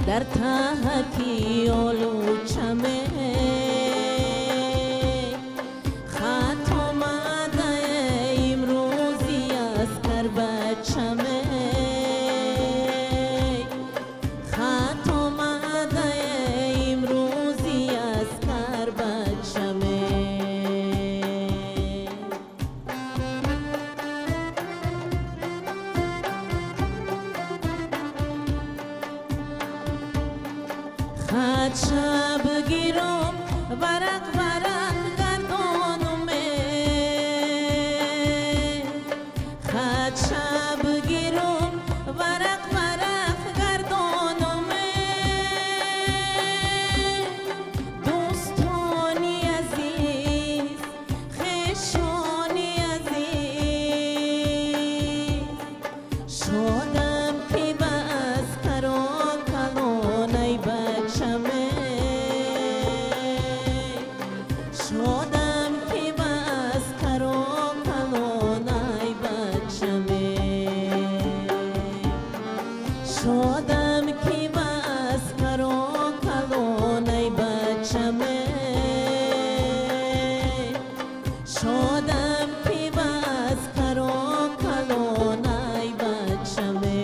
در ته آلو چمه خط آمده امروزی از کر بچمه خط آمده امروزی از کر بچمه خدشه بگیرم ورق ورق گردانمه خدشه بگیرم ورق ورق گردانمه دوستانی عزیز خویشانی عزیز شدم که بس کران کلانه بچمه شدم که بس کران کلانه بچمه شدم که بس کران کلانه بچمه شدم که بس کران کلانه بچمه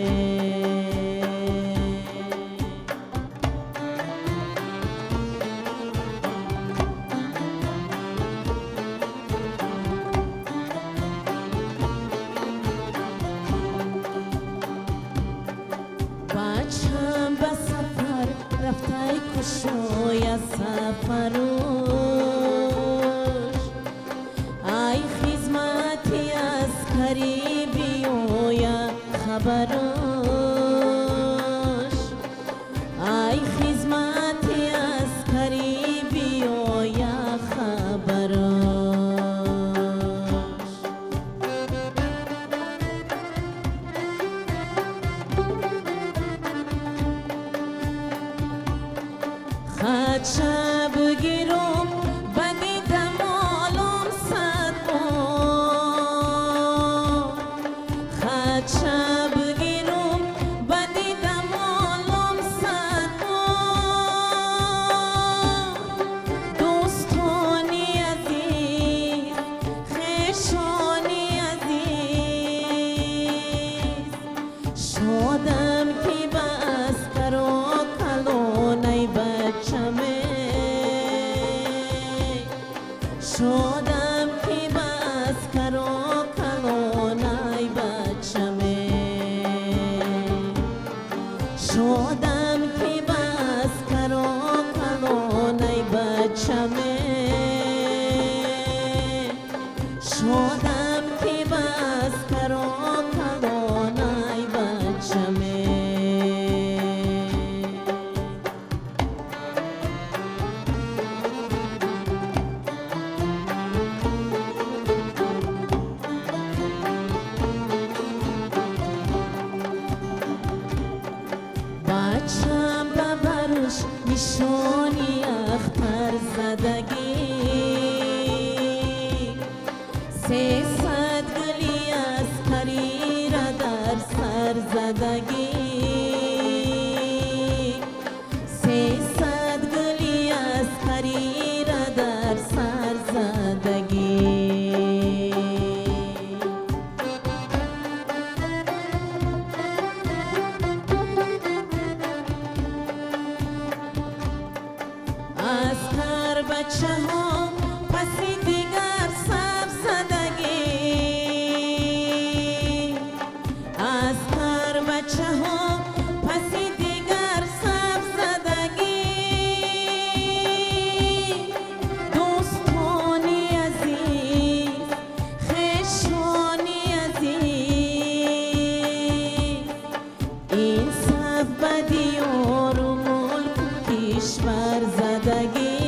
بچم به سفر رفته کشوی سفروش ای خدمتی از قریبی یا خبروش ای خدمتی از قریبی یا خبروش خدشه بگیرم بدیدم آلام صد بار خدشه بگیرم بدیدم آلام صد بار دوستانی عزیز خویشانی عزیز شدم که بس کرا کلانه بچمه شدم که بس کرا کلانه بچمه شدم که بس کرا کلانه بچمه شدم که بس کرا کلانه بچمه بچم ببرش نشانی اختر زدگی 300 گلی از قریر در سر زدگی 300 گلی از قریر در سر زدگی از کر بچه ها پسی دیگر سب زدگی از کر بچه ها پسی دیگر سب زدگی دوستانی عزیز خویشانی عزیز این سب بدی و رو ملک کشور زدگی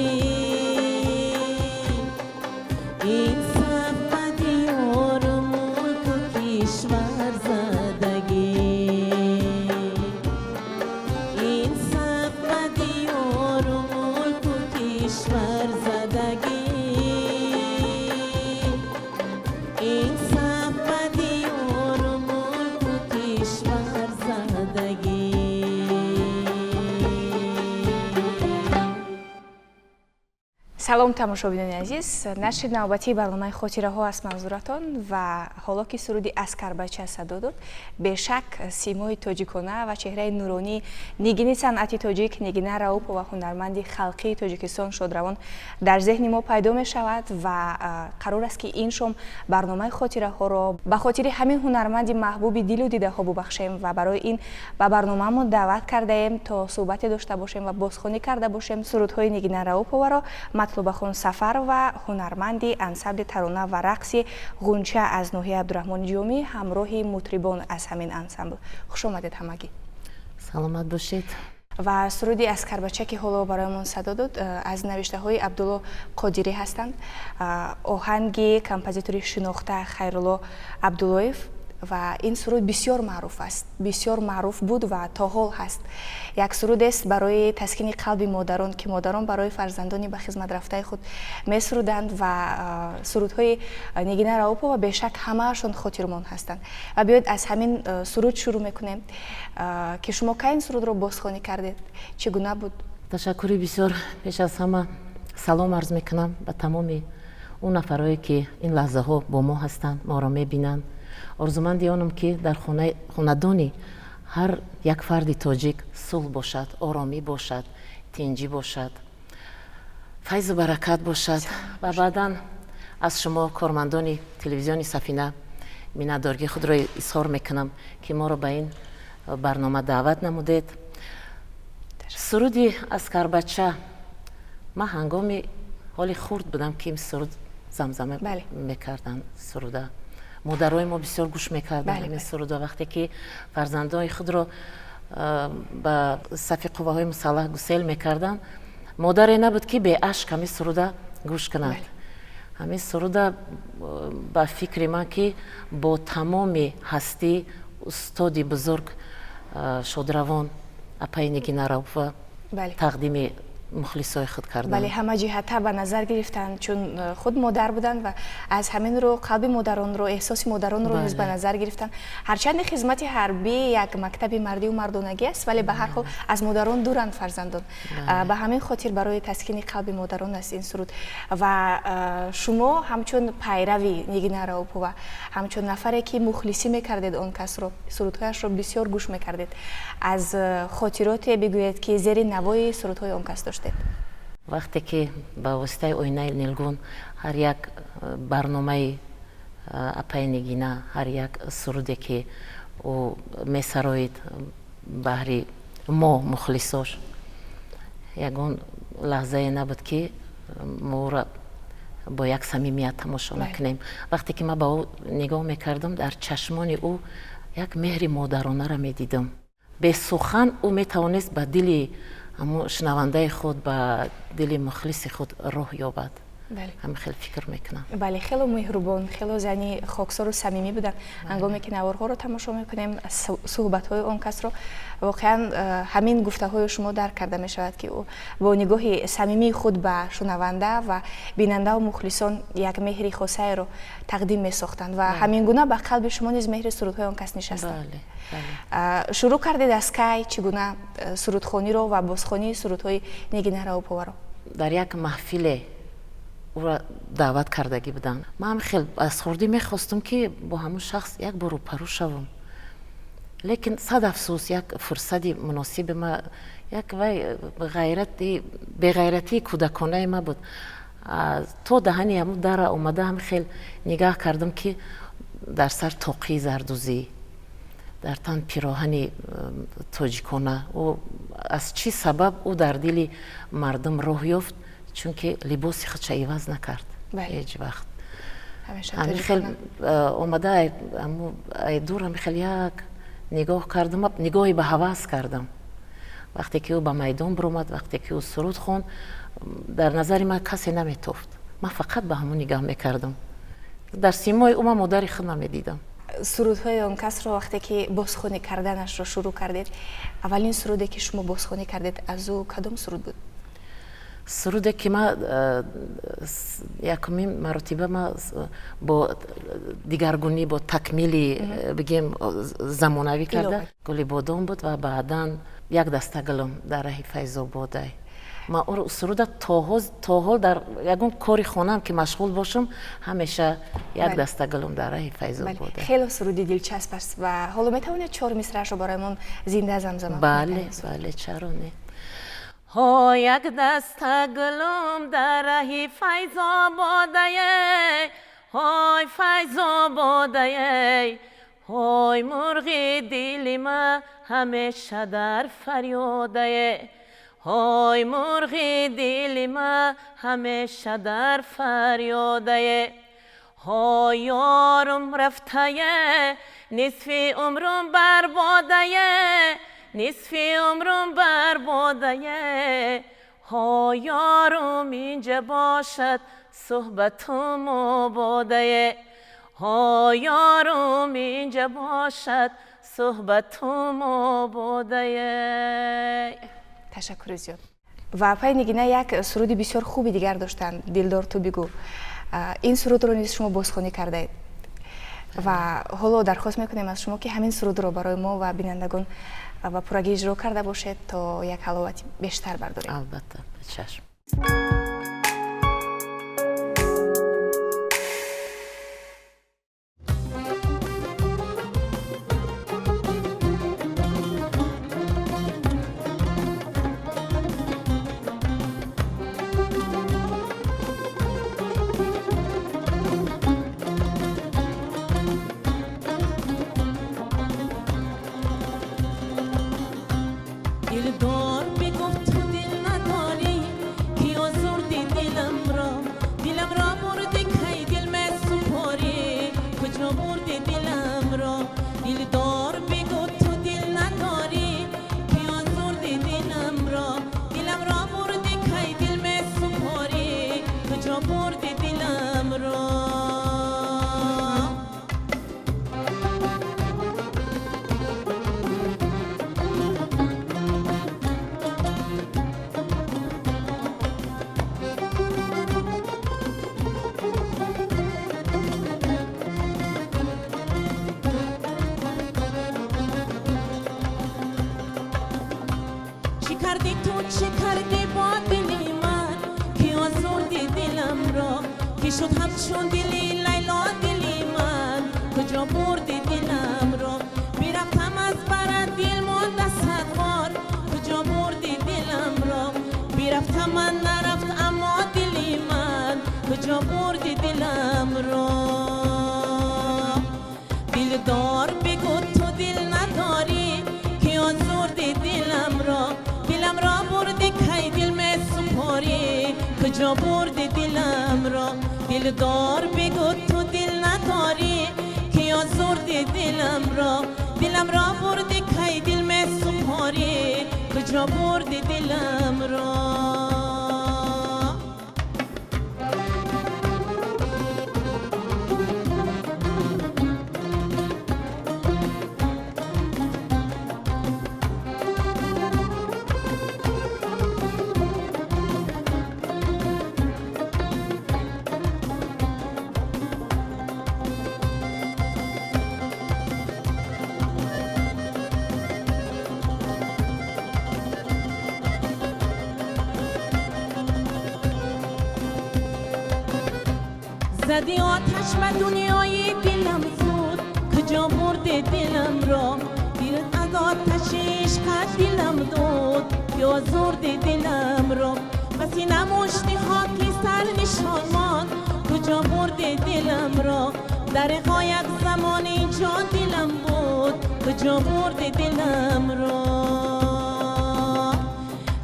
салом тамошобинони азиз, нашри навбатии барномаи хотираҳо аст манзуратон ва ҳоло ки суруди Аскарбача садо дод, бешак симои тоҷикона ва чеҳраи нуронии нигини санъати тоҷик, Нигина Раупова ва ҳунарманди халқии Тоҷикистон Шодравон дар зеҳни мо пайдо мешавад ва қарор аст ки ин шом барномаи хотираҳоро ба хотири ҳамин ҳунарманди маҳбуби дилу дидаҳо бубахшем ва барои ин ба барномаамон даъват кардаем то суҳбате дошта бошем ва бозхонӣ карда бошем сурудҳои Нигина Рауповаро, Матлубахон Сафар ва ҳунарманди ансамбли тарона ва рақси Ғунча аз ноҳияи Абдурахмони Ҷомӣ ҳамроҳи мутрибон аз ҳамин ансамбл. Хуш омадед ҳамагӣ. Саломат бошед. Ва суруди Аскарбача ки ҳоло бароямон садо дод аз навиштаҳои Абдулло Қодирӣ ҳастанд. Оҳанги композитори шинохта Хайрулло Абдуллоев ва ин суруд бисёр маъруф аст, бисёр маъруф буд ва то ҳол ҳаст. Як сурудест барои таскини қалби модарон ки модарон барои фарзандони ба хизмат рафтаи худ месуруданд ва сурудҳои Нигина Раупова бешак ҳамаашон хотирмон ҳастанд. Ва биёед аз ҳамин суруд шурӯъ мекунем ки шумо ка ин сурудро бозхонӣ кардед, чӣ гуна буд? Ташаккури бисёр. Пеш аз ҳама салом арз мекунам ба тамоми он нафарое ки ин лаҳзаҳо бо мо ҳастанд, моро мебинанд. Орзуманди онам ки дар хонадони ҳар як фарди тоҷик сулҳ бошад, оромӣ бошад, тинҷӣ бошад, файзу баракат бошад. Ва баъдан аз шумо кормандони телевизиони Сафина миннатдоригии худро изҳор мекунам ки моро ба ин барнома даъват намудед. Суруди Аскарбача, ман ҳангоми ҳоли хурд будам ки ин суруд замзама мекардан суруда. Модарои мо бисёр гӯш мекарданд ин суруда. Вақте ки фарзандони худро ба сафи қувваҳои мусаллаҳ гусел мекарданд, модаре набуд ки беашк ҳамин суруда гӯш кунад. ҳамин суруда ба фикри ман ки бо тамоми ҳастӣ устоди бузург Шодравон апаи Нигина Раупова тақдими мухлисои худ карданд. Бале, ҳама ҷиҳата ба назар гирифтанд, чун худ модар буданд ва аз ҳамин рӯ қалби модаронро, эҳсоси модаронро низ ба назар гирифтанд. Ҳарчанди хизмати ҳарбӣ як мактаби мардию мардонагӣ аст, вале ба ҳар ҳол аз модарон дуранд фарзандон. Ба ҳамин хотир барои таскини қалби модарон аст ин суруд. Ва шумо ҳамчун пайрави Нигина Раупова, ҳамчун нафаре ки мухлисӣ мекардед он касро, сурудҳояшро бисёр гӯш мекардед. Аз хотироте бигӯед ки зери навои сурудҳои он кас доштед. Вақте ки ба воситаи оинаи нилгун ҳар як барномаи апаи Нигина, ҳар як суруде ки ӯ месароид баҳри мо мухлисош, ягон лаҳзае набуд ки моро бо як самимият тамошо накунем. Вақте ки ман ба ӯ нигоҳ мекардам, дар чашмони ӯ як меҳри модаронара медидам. Бе сухан ӯ метавонист ба дили аммо шунавандаи худ, ба дили мухлиси худ роҳ ёбад. ҳамин хеле фикр мекунам. Бале, хеле меҳрубон, хеле зани хоксору самимӣ буданд. ҳангоме ки наворҳоро тамошо мекунем, суҳбатҳои он касро, воқеан ҳамин гуфтаҳои шумо дарк карда мешавад ки ӯ бо нигоҳи самимии худ ба шунаванда ва бинандаву мухлисон як меҳри хосаеро тақдим месохтанд ва ҳамин гуна ба қалби шумо низ меҳри сурудҳои он кас нишастанд. Шурӯъ кардед аз кай чӣ гуна сурудхониро ва бозхонии сурудҳои Нигина Рауповаро? Дар як маҳфиле ӯро даъват кардагӣ буданд. Ман хеле аз хурдӣ мехостам ки бо ҳамон шахс як бор рӯпарӯ шавам. Лекин сад афсӯс, як фурсати муносиби ман, як вай беғайратии кӯдаконаи ман буд. То даҳани ҳамон дара омада ҳам хеле нигаҳ кардам ки дар сар тоқии зардузӣ, дар тан пироҳани тоҷикона. Аз чӣ сабаб ӯ дар дили мардум роҳ ёфт? Чунки либоси худша иваз накард ҳеҷ вақт. ҳамин хел омада ай дур ҳамин хел як нигоҳ кардам, нигоҳи ба ҳавас кардам. Вақте ки ӯ ба майдон биромад, вақте ки ӯ суруд хонд, дар назари ман касе наметофт. Ман фақат ба ҳамон нигаҳ мекардам. Дар симои ӯ ман модари худам медидам. Сурудҳои он касро вақте ки бозхонӣ карданашро шурӯъ кардед, аввалин суруде ки шумо бозхонӣ кардед, аз ӯ кадом суруд буд? суруде ки ман якумин маротиба ман бо дигаргунӣ, бо такмили бигем замонавӣ карда гули бодом буд ва баъдан як даста гулам дар раҳи Файзободай. من او سرود تا حال در یگون کاری خونم که مشغول باشم همیشه یک دسته گلم در راه فیضان بوده. خیلی سرودی دلچسب است و حالا میتونید 4 مصرعش رو برایمون زنده زمزمه کنید؟ بله چرا نه. ها یک دسته گلم در راه فیضان بوده، های فیضان بوده، های مرغ دل ما همیشه در فریاده، های مرغ دل ما همیشه در فریاده، های یارم رفته نصف عمرم برباده، نصف عمرم برباده، ها یارم اینجا باشد صحبتم آباده، ها یارم اینجا باشد صحبتم آباده. تشکر زیاد. و پای نگینه یک سرودی بسیار خوبی دیگر داشتن، دلدار تو بگو. این سرود رو نیز شما بازخوانی کرده اید و حالا درخواست میکنیم از شما که همین سرود رو برای ما و بینندگان و پورگی اجرا کرده باشید تا یک حلاوتی بیشتر برداریم. البته چشم. دلدار بگفت تو دل نداری که آزردی دلم را بردی کی دل من سپاری کجا بردی دلم را. دلدار بگفت تو دل نداری که آزردی دلم را بردی کی دل من سپاری کجا بردی دلم را. کردی تو چه کردی با دلی من که آزردی دلم را که شد همچون دلی لیلا دلی من کجا بردی دلم را. بیرفتم از بر دل مانده صد بار کجا بردی دلم را. بیرفتم من نرفت اما دلی من کجا بردی دلم را. دلدار بگو تو دل نداری که آزردی دلم را بردی کی دل من سپاری کجا بردی دلم را. دلدار بگو تو دل نداری که آزردی دلم را بردی کی دل من سپاری کجا بردی دلم را. زدی آتش و دنیای دلم زود کجا بردی دلم را. دیرت از آتش عشقت دلم دود که آزردی دلم را. بسی نمشتی خاکی سر نشان ماند کجا بردی دلم را. در قایق زمان اینجا دلم بود کجا بردی دلم را.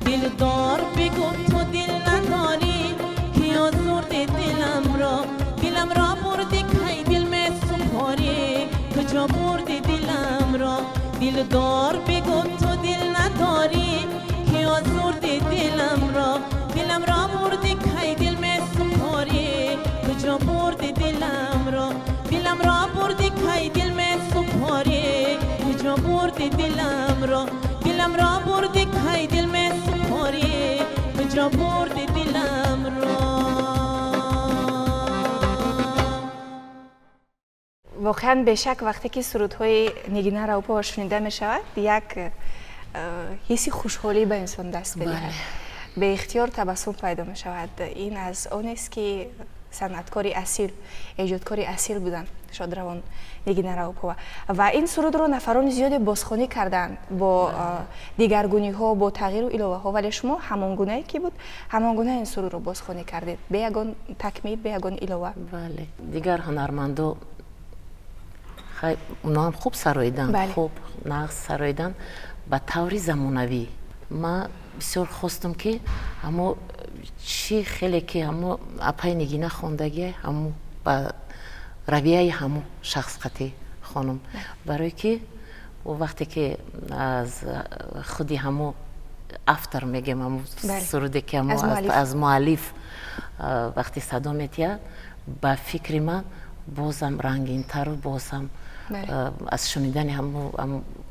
دلدار بگو تو دل نداری که آزردی دلم را بردی کی دل من سپاری کجا بردی دلم را. دلدار بگو تو دل نداری که آزردی دلم را بردی کی دل من سپاری کجا بردی دلم را. بردی کی دل من سپاری کجا بردی دلم را. بردی کی دل من سپاری کجا بردی دلم را. واقعا به شک وقتی که سرودهای نگینه راوپا شنیده می شود یک حسی خوشحالی به انسان دست بدهد به اختیار تبسم پیدا می شود. این از آن است که صنعتکاری اصیل، ایجادکاری اصیل بودند شادروان نگین راوپова و این سرود رو نفران زیادی بازخوانی کردند با دیگرگونی ها، با تغییر و علاوه ها، ولی شما همان گونه که بود همان گونه این سرود رو بازخوانی کردید به یگان تکمیل، به یگان علاوه. بله، دیگر هنرمندا اونا هم خوب سراییدن، خوب نقص سراییدن به طور زمانوی. ما بسیار خواستم که همو چی خیلی که همو اپای نگینه خوندگی همو با رویه همو شخصیتی خانم، برای که وقتی که از خودی همو افتر میگم همو سروده که همو از مؤلف وقتی صدا میتید با فکر من بازم رنگین تر و بازم از شنیدن همو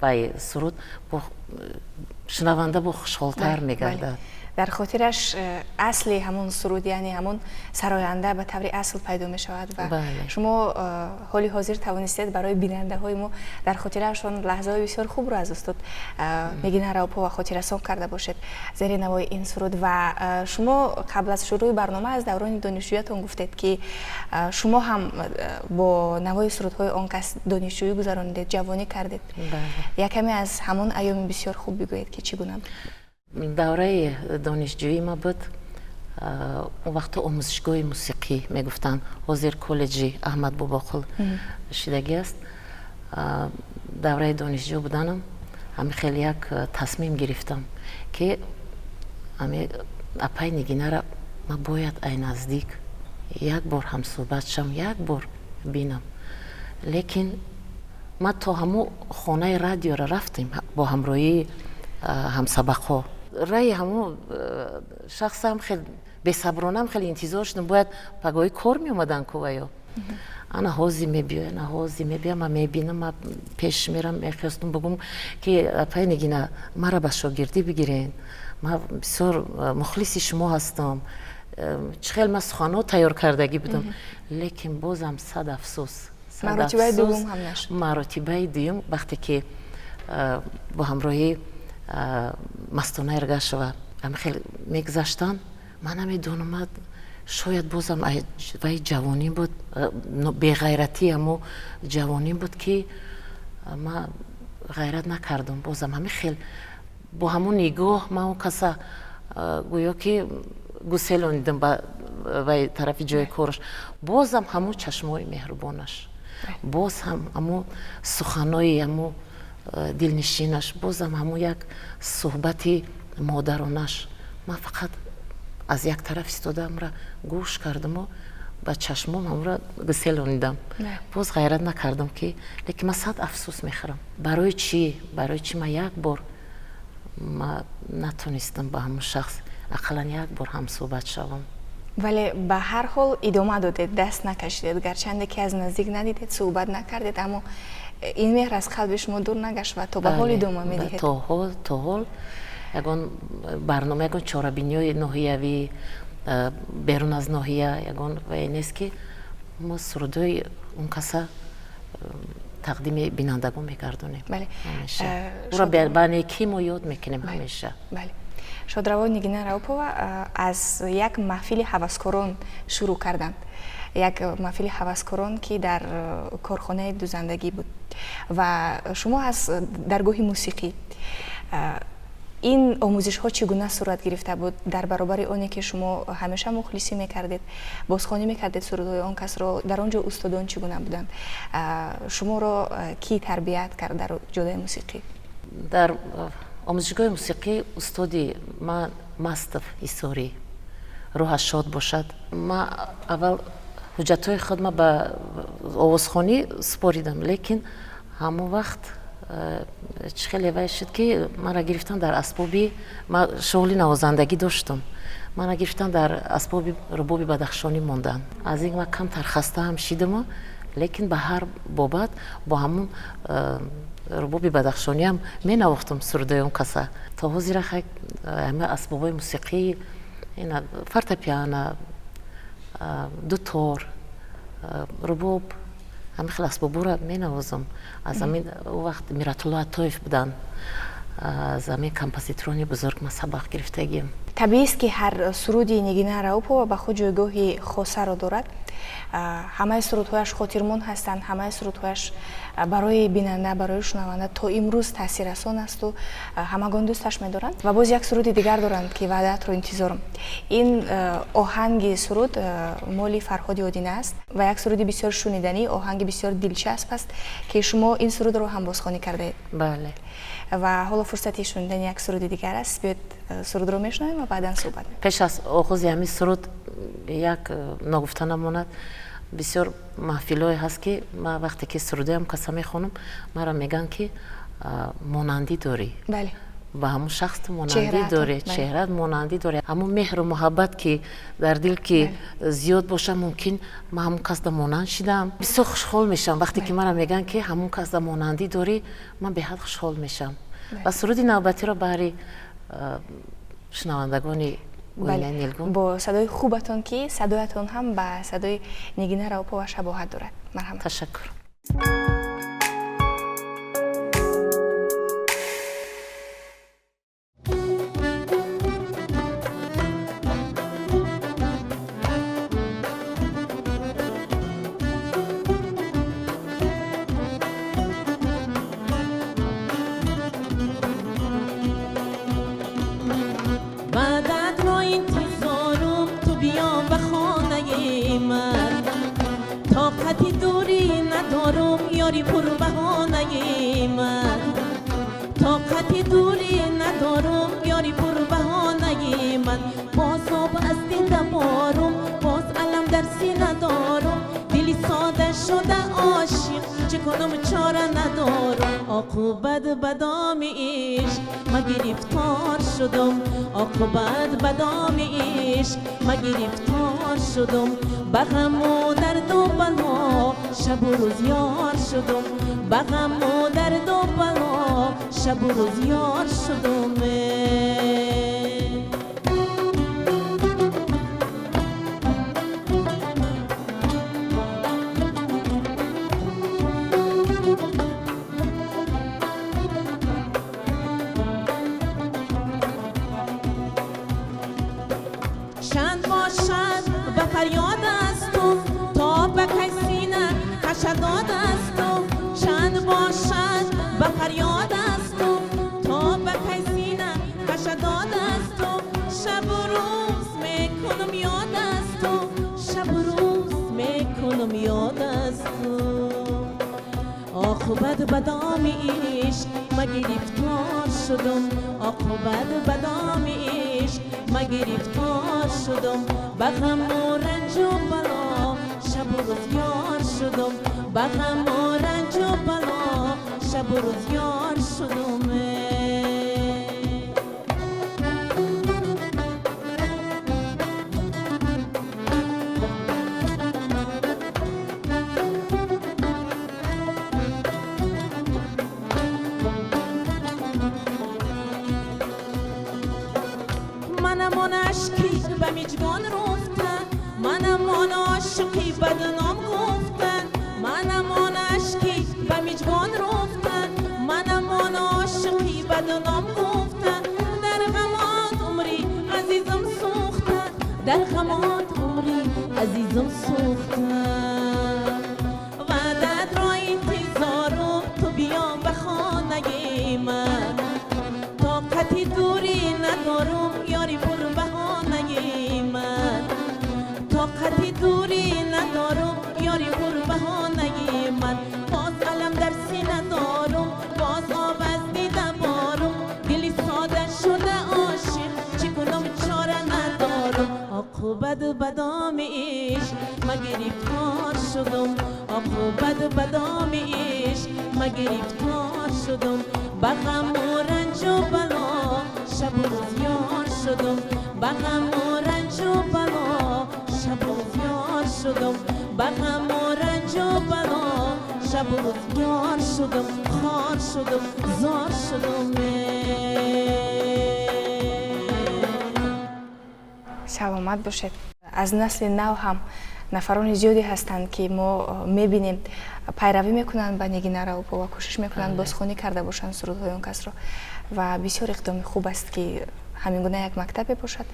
با سرود شنونده با خوشحالتر میگردد. در خاطرش اصل همون سرود یعنی همون سراینده به طور اصل پیدا می شود و شما حالی حاضر توانستید برای بیننده های ما در خاطرشون لحظه های بسیار خوب رو از استاد نگین راوپova خاطره سازی کرده باشید زیر نوای این سرود. و شما قبل از شروع برنامه از دوران دانشجوییتون گفتید که شما هم با نوای سرودهای آن کس دانشجویی گذراندید، جوانی کردید. یکمی از همون ایام بسیار خوب بگویید که چگونه بود؟ دوره دانشجویی ما بود، اون وقت آموزشگاه موسیقی میگفتن، حاضر کالجی احمد باباقل شدگی است. دوره دانشجو بودنم همین خیلی یک تصمیم گرفتم که همین اپای نگینه را ما باید ای نزدیک یک بار هم صحبت شم، یک بار بینم. لیکن ما تا همو خانه رادیو را رفتیم با همراهی همسبق‌ها. رای همو شخص هم خیلی بی‌صبرانه هم خیلی انتظار شدم باید پگاهی کار می اومدن کویا. انا حاضی میبینم من میبینم، من پیش میرم میخواستم بگم که پای نگینه مرا به شاگردی بگیرین، من بسیار مخلص شما هستم، خیلی من سخن‌ها تیار کردگی بودم. لیکن بازم صد افسوس، مراتبه دوم هم نشد. مراتبه دوم وقتی که با همراهی مستانه ارگشت و خیلی میگذشتن، من نمیدونم شاید بازم وی جوانی بود، بی‌غیرتی اما جوانی بود که من غیرت نکردم. بازم همین خیلی با همون نگاه من اون کسا گویا که گسلوندم با وی طرف جای کارش، بازم همون چشمای مهربانش، باز هم همون سخنای همون دلنشینش، بازم همون یک صحبتی مادرانش. من فقط از یک طرف ایستادم را گوش کردم و با چشمام هم را گسلوندم. باز غیرت نکردم که، لیکن من صد افسوس میخورم. برای چی من یک بار ما نتونستم با همون شخص اقلا یک بار هم صحبت شوم. ولی به هر حال ادامه دادید، دست نکشیدید، گرچند که از نزدیک ندیدید، صحبت نکردید، اما این مهر از قلب شما دور نگشت و تا به حال ادامه میدهید. تا حال یگان برنامه یگان چارابینی ناحیوی بیرون از ناحیه یگان و این است که ما سرودای اون کسا تقدیم بینندگان میگردونیم. بله. او را به نیکی ما یاد میکنیم همیشه. بله. شادروان نگین راوپова از یک محفل هوسکاران شروع کردند. یک محفل هوسکاران که در کارخانه دوزندگی بود و شما از درگاه موسیقی این آموزش ها چگونه صورت گرفته بود در برابر آنی که شما همیشه مخلصی میکردید، بازخوانی میکردید سرودهای آن کس را؟ در آنجا استادان چگونه بودند؟ شما را کی تربیت کرد در جلوی موسیقی؟ در آموزشگاه موسیقی استادی من مستف ایساری روحش شاد باشد. ما اول حجتهای خود ما به آوازخوانی سپاریدم، لیکن همون وقت خیلی وای شد که من را گرفتن در اسبابی، من شغلی نوازندگی داشتم، من را گرفتن در اسبابی ربابی بدخشانی موندن. از این من کم ترخسته هم شدم، لیکن به هر بابت با همون ربابی بدخشانی هم می نواختم سرودای اون کسا. تا حاضر همه اسبابای موسیقی، فورتپیانو، دوتار، رباب، همه خیلی اسبابا را می نوازم. از همین وقت میرت الله عطایف بودن، از همین کمپوزیتوران بزرگ ما سبق گرفتگیم. طبیعی است که هر سرودی نگینه راوپова به خود جایگاهی خاصه را دارد. همه سرودهایش خاطرمون هستند، همه سرودهایش برای بیننده، برای شنونده تا امروز تاثیررسان است و همگان دوستش می‌دارند. و باز یک سرود دیگر دارند که وعدت رو انتظارم. این آهنگ سرود مال فرهاد یادینه است و یک سرود بسیار شنیدنی، آهنگ بسیار دلچسب است که شما این سرود رو هم بازخوانی کرده. بله. و حالا فرصتی شنیدن یک سرود دیگر است. بیاید سرود رو میشنویم و بعدا صحبت می‌کنیم. پیش از آغاز همین سرود یک نگفته نماند. بسیار محفل‌های هست که ما وقتی که سروده هم کسا میخونم مرا میگن که مانندی داری. بله. با همون شخص مانندی داره، چهرت مانندی داره. همون مهر و محبت که در دل که زیاد باشه ممکن من همون کس در مانند شدم. بسیار خوشحال میشم وقتی که مرا میگن که همون کس در مانندی داری، من به حد خوشحال میشم. و سرود نوبتی رو برای شنوندگان بله. با صدای خوبتون که صدایتون هم با صدای نگینه راوپova شباهت دارد. مرحبا. تشکر. یاری پر بهانه من طاقت دوری ندارم یاری پر بهانه من باز آب از دیده بارم باز علم در سینه دارم دلی ساده شده عاشق چه کنم چاره ندارم عاقبت بدام عشق ما گرفتار شدم عاقبت بدام عشق ما گرفتار شدم به غم و درد و بلا شب و روز یار شدم به غم و درد و بلا شب و روز یار شدم شند باشد به فریاد است تو تا به کسینه کشداد است تو چند باشد به فریاد است تو تا به کسینه کشداد است تو شب و روز میکنم یاد است تو شب و روز میکنم یاد است تو عاقبت بدام عشق ما گرفتار شدم عاقبت بدام عشق ما گرفتار شدم به غم و رنج و بلا شب و روز یار شدم به غم و رنج و بلا شب و روز یار شدم منم آن عشقی به میجگان رفتن منم آن عاشقی بدنام گفتن منم آن عشقی به میجگان رفتن منم آن عاشقی بدنام گفتن در غمات عمری عزیزم سوختن در غمات عمری عزیزم سوختن وعدت را انتظارم تو بیا به خانه من طاقتی دوری ندارم یاری پر بهانه من طاقتی دوری ندارم یاری پر بهانه من باز علم در سینه دارم باز آب از دیده بارم دلی ساده شده عاشق چی کنم چاره ندارم عاقبت بدام عشق ما گرفتار شدم عاقبت بدام عشق ما گرفتار شدم به غم و رنج و بلا شب و روز یار شدم به غم و رنج و بلا شب و روز یار شدم به غم و رنج و بلا شب و روز یار شدم خار شدم زار شدم سلامت باشید. از نسل نو هم نفران زیادی هستند که ما میبینیم پیروی میکنند به نگینه راوپova و کوشش میکنند بازخوانی کرده باشند سرودهای اون کس را و بسیار اقدام خوب است که ҳамин гуна як мактабе бошад,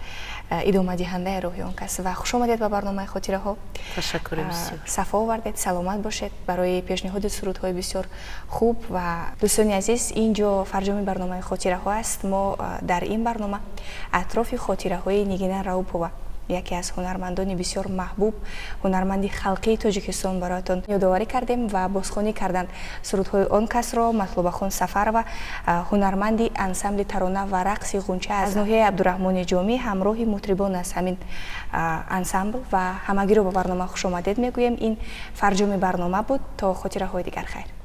идомадиҳандаи роҳи он кас. Ва хуш омадед ба барномаи хотираҳо. ташаккури бисёр. сафо овардед, саломат бошед. барои пешниҳоди сурудҳои бисёр хуб. ва дӯстони азиз, ин ҷо фарҷоми барномаи хотираҳо аст. мо дар ин барнома атрофи хотираҳои Нигина Раупова, яке аз ҳунармандони бисёр маҳбуб, ҳунарманди халқии Тоҷикистон бароятон ёдоварӣ кардем ва бозхонӣ карданд сурудҳои он касро. Матлубахон Сафарова, ҳунарманди ансамбли тарона ва рақси ғунча аз ноҳияи Абдураҳмони Ҷомӣ, ҳамроҳи мутрибон аз ҳамин ансамбл ва ҳамагиро ба барнома хушомадед мегӯем. Ин фарҷоми барнома буд. То хотираҳои дигар хайр.